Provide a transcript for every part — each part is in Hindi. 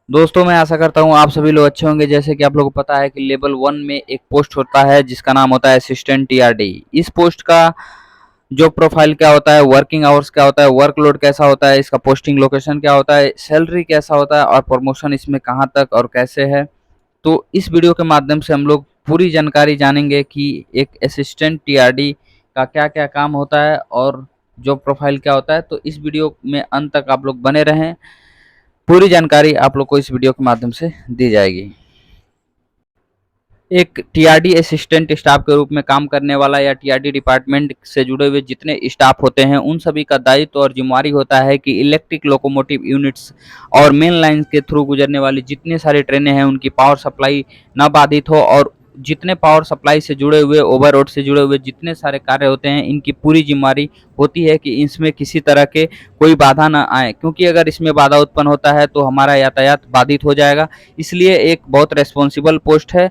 दोस्तों मैं आशा करता हूँ आप सभी लोग अच्छे होंगे। जैसे कि आप लोगों को पता है कि लेवल 1 में एक पोस्ट होता है जिसका नाम होता है असिस्टेंट टीआरडी। इस पोस्ट का जॉब प्रोफाइल क्या होता है, वर्किंग आवर्स क्या होता है, वर्कलोड कैसा होता है, इसका पोस्टिंग लोकेशन क्या होता है, सैलरी कैसा होता है और प्रमोशन इसमें कहाँ तक और कैसे है। तो इस वीडियो के माध्यम से हम लोग पूरी जानकारी जानेंगे कि एक असिस्टेंट टीआरडी का क्या क्या काम होता है और जॉब प्रोफाइल क्या होता है। तो इस वीडियो में अंत तक आप लोग बने रहें, पूरी जानकारी आप लोग को इस वीडियो के माध्यम से दी जाएगी। एक टीआरडी असिस्टेंट स्टाफ के रूप में काम करने वाला या टीआरडी डिपार्टमेंट से जुड़े हुए जितने स्टाफ होते हैं उन सभी का दायित्व और जिम्मेवारी होता है कि इलेक्ट्रिक लोकोमोटिव यूनिट्स और मेन लाइन के थ्रू गुजरने वाली जितनी सारी ट्रेनें हैं उनकी पावर सप्लाई न बाधित हो, और जितने पावर सप्लाई से जुड़े हुए, ओवरलोड से जुड़े हुए जितने सारे कार्य होते हैं, इनकी पूरी जिम्मेवारी होती है कि इसमें किसी तरह के कोई बाधा ना आए, क्योंकि अगर इसमें बाधा उत्पन्न होता है तो हमारा यातायात बाधित हो जाएगा। इसलिए एक बहुत रेस्पॉन्सिबल पोस्ट है।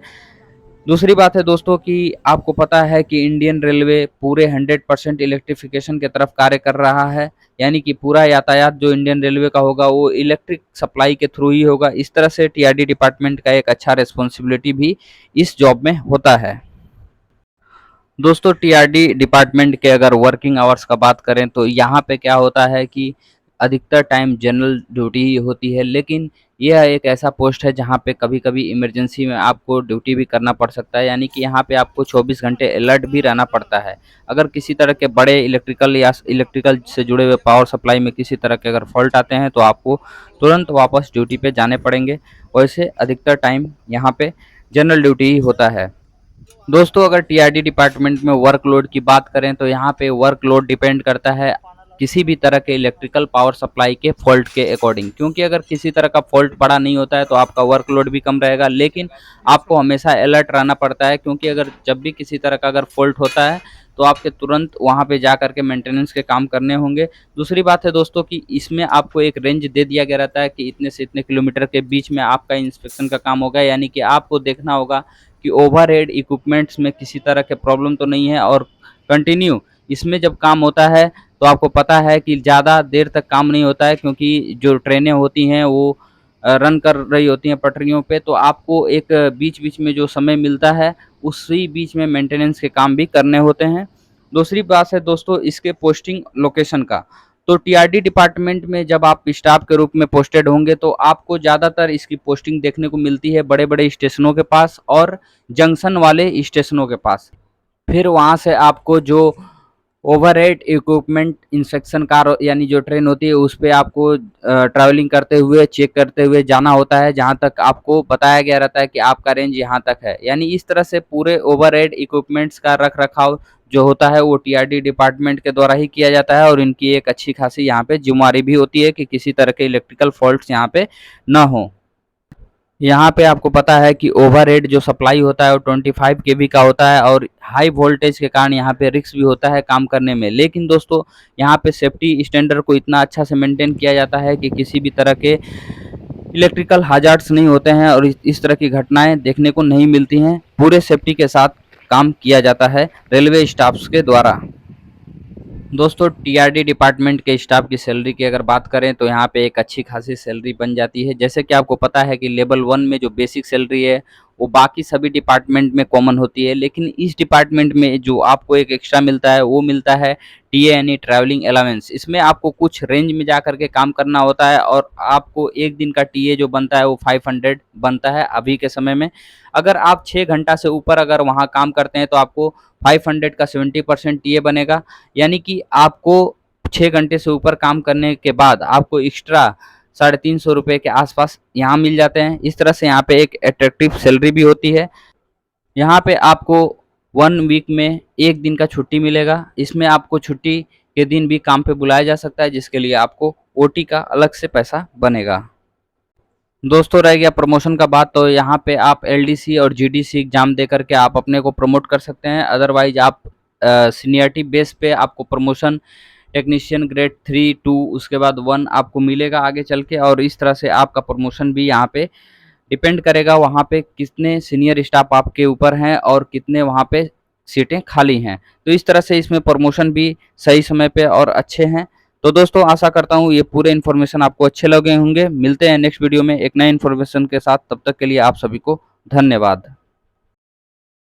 दूसरी बात है दोस्तों कि आपको पता है कि इंडियन रेलवे पूरे 100% इलेक्ट्रिफिकेशन की तरफ कार्य कर रहा है, यानी कि पूरा यातायात जो इंडियन रेलवे का होगा वो इलेक्ट्रिक सप्लाई के थ्रू ही होगा। इस तरह से टीआरडी डिपार्टमेंट का एक अच्छा रिस्पॉन्सिबिलिटी भी इस जॉब में होता है। दोस्तों टीआरडी डिपार्टमेंट के अगर वर्किंग आवर्स का बात करें तो यहाँ पे क्या होता है कि अधिकतर टाइम जनरल ड्यूटी ही होती है, लेकिन यह एक ऐसा पोस्ट है जहाँ पे कभी कभी इमरजेंसी में आपको ड्यूटी भी करना पड़ सकता है, यानी कि यहाँ पे आपको 24 घंटे अलर्ट भी रहना पड़ता है। अगर किसी तरह के बड़े इलेक्ट्रिकल या इलेक्ट्रिकल से जुड़े हुए पावर सप्लाई में किसी तरह के अगर फॉल्ट आते हैं तो आपको तुरंत वापस ड्यूटी पे जाने पड़ेंगे। वैसे अधिकतर टाइम यहाँ पे जनरल ड्यूटी ही होता है। दोस्तों अगर टीआरडी डिपार्टमेंट में वर्कलोड की बात करें तो यहाँ पे वर्कलोड डिपेंड करता है किसी भी तरह के इलेक्ट्रिकल पावर सप्लाई के फॉल्ट के अकॉर्डिंग, क्योंकि अगर किसी तरह का फॉल्ट बड़ा नहीं होता है तो आपका वर्कलोड भी कम रहेगा, लेकिन आपको हमेशा अलर्ट रहना पड़ता है, क्योंकि अगर जब भी किसी तरह का अगर फॉल्ट होता है तो आपके तुरंत वहाँ पे जा करके मेंटेनेंस के काम करने होंगे। दूसरी बात है दोस्तों कि इसमें आपको एक रेंज दे दिया गया रहता है कि इतने से इतने किलोमीटर के बीच में आपका इंस्पेक्शन का काम होगा, यानी कि आपको देखना होगा कि ओवरहेड इक्विपमेंट्स में किसी तरह के प्रॉब्लम तो नहीं है। और कंटिन्यू इसमें जब काम होता है तो आपको पता है कि ज़्यादा देर तक काम नहीं होता है, क्योंकि जो ट्रेनें होती हैं वो रन कर रही होती हैं पटरियों पे, तो आपको एक बीच बीच में जो समय मिलता है उसी बीच में मेंटेनेंस के काम भी करने होते हैं। दूसरी बात है दोस्तों इसके पोस्टिंग लोकेशन का। तो टीआरडी डिपार्टमेंट में जब आप स्टाफ के रूप में पोस्टेड होंगे तो आपको ज़्यादातर इसकी पोस्टिंग देखने को मिलती है बड़े बड़े स्टेशनों के पास और जंक्शन वाले स्टेशनों के पास। फिर वहाँ से आपको जो ओवरहेड इक्विपमेंट इंस्पेक्शन कार यानी जो ट्रेन होती है उस पे आपको ट्रैवलिंग करते हुए चेक करते हुए जाना होता है, जहाँ तक आपको बताया गया रहता है कि आपका रेंज यहाँ तक है। यानी इस तरह से पूरे ओवरहेड इक्विपमेंट्स का रख रखाव जो होता है वो टीआरडी डिपार्टमेंट के द्वारा ही किया जाता है, और इनकी एक अच्छी खासी यहाँ पे जिम्मेवारी भी होती है कि किसी तरह के इलेक्ट्रिकल फॉल्ट्स यहाँ पे न हो। यहाँ पे आपको पता है कि ओवरहेड जो सप्लाई होता है वो 25 केवी का होता है, और हाई वोल्टेज के कारण यहाँ पे रिस्क भी होता है काम करने में। लेकिन दोस्तों यहाँ पे सेफ्टी स्टैंडर्ड को इतना अच्छा से मेंटेन किया जाता है कि किसी भी तरह के इलेक्ट्रिकल हाजार्ड्स नहीं होते हैं और इस तरह की घटनाएं देखने को नहीं मिलती हैं। पूरे सेफ्टी के साथ काम किया जाता है रेलवे स्टाफ्स के द्वारा। दोस्तों टीआरडी डिपार्टमेंट के स्टाफ की सैलरी की अगर बात करें तो यहाँ पे एक अच्छी खासी सैलरी बन जाती है। जैसे कि आपको पता है कि लेवल 1 में जो बेसिक सैलरी है वो बाकी सभी डिपार्टमेंट में कॉमन होती है, लेकिन इस डिपार्टमेंट में जो आपको एक एक्स्ट्रा मिलता है वो मिलता है टीए यानी ट्रैवलिंग अलाउंस। इसमें आपको कुछ रेंज में जा करके काम करना होता है और आपको एक दिन का टीए जो बनता है वो 500 बनता है अभी के समय में। अगर आप 6 घंटा से ऊपर अगर वहाँ काम करते हैं तो आपको 500 का 70% टीए बनेगा, यानी कि आपको 6 घंटे से ऊपर काम करने के बाद आपको एक्स्ट्रा 350 रुपये के आसपास यहाँ मिल जाते हैं। इस तरह से यहाँ पे एक अट्रैक्टिव सैलरी भी होती है। यहाँ पे आपको 1 वीक में 1 दिन का छुट्टी मिलेगा। इसमें आपको छुट्टी के दिन भी काम पे बुलाया जा सकता है, जिसके लिए आपको ओटी का अलग से पैसा बनेगा। दोस्तों रह गया प्रमोशन का बात, तो यहाँ पे आप एलडीसी और जीडीसी एग्जाम दे करके आप अपने को प्रमोट कर सकते हैं। अदरवाइज आप सीनियरिटी बेस पे आपको प्रमोशन टेक्नीशियन ग्रेड 3 2 उसके बाद 1 आपको मिलेगा आगे चल के, और इस तरह से आपका प्रमोशन भी यहाँ पे डिपेंड करेगा वहाँ पे कितने सीनियर स्टाफ आपके ऊपर हैं और कितने वहाँ पे सीटें खाली हैं। तो इस तरह से इसमें प्रमोशन भी सही समय पे और अच्छे हैं। तो दोस्तों आशा करता हूँ ये पूरे इन्फॉर्मेशन आपको अच्छे लगे होंगे। मिलते हैं नेक्स्ट वीडियो में एक नए इन्फॉर्मेशन के साथ, तब तक के लिए आप सभी को धन्यवाद।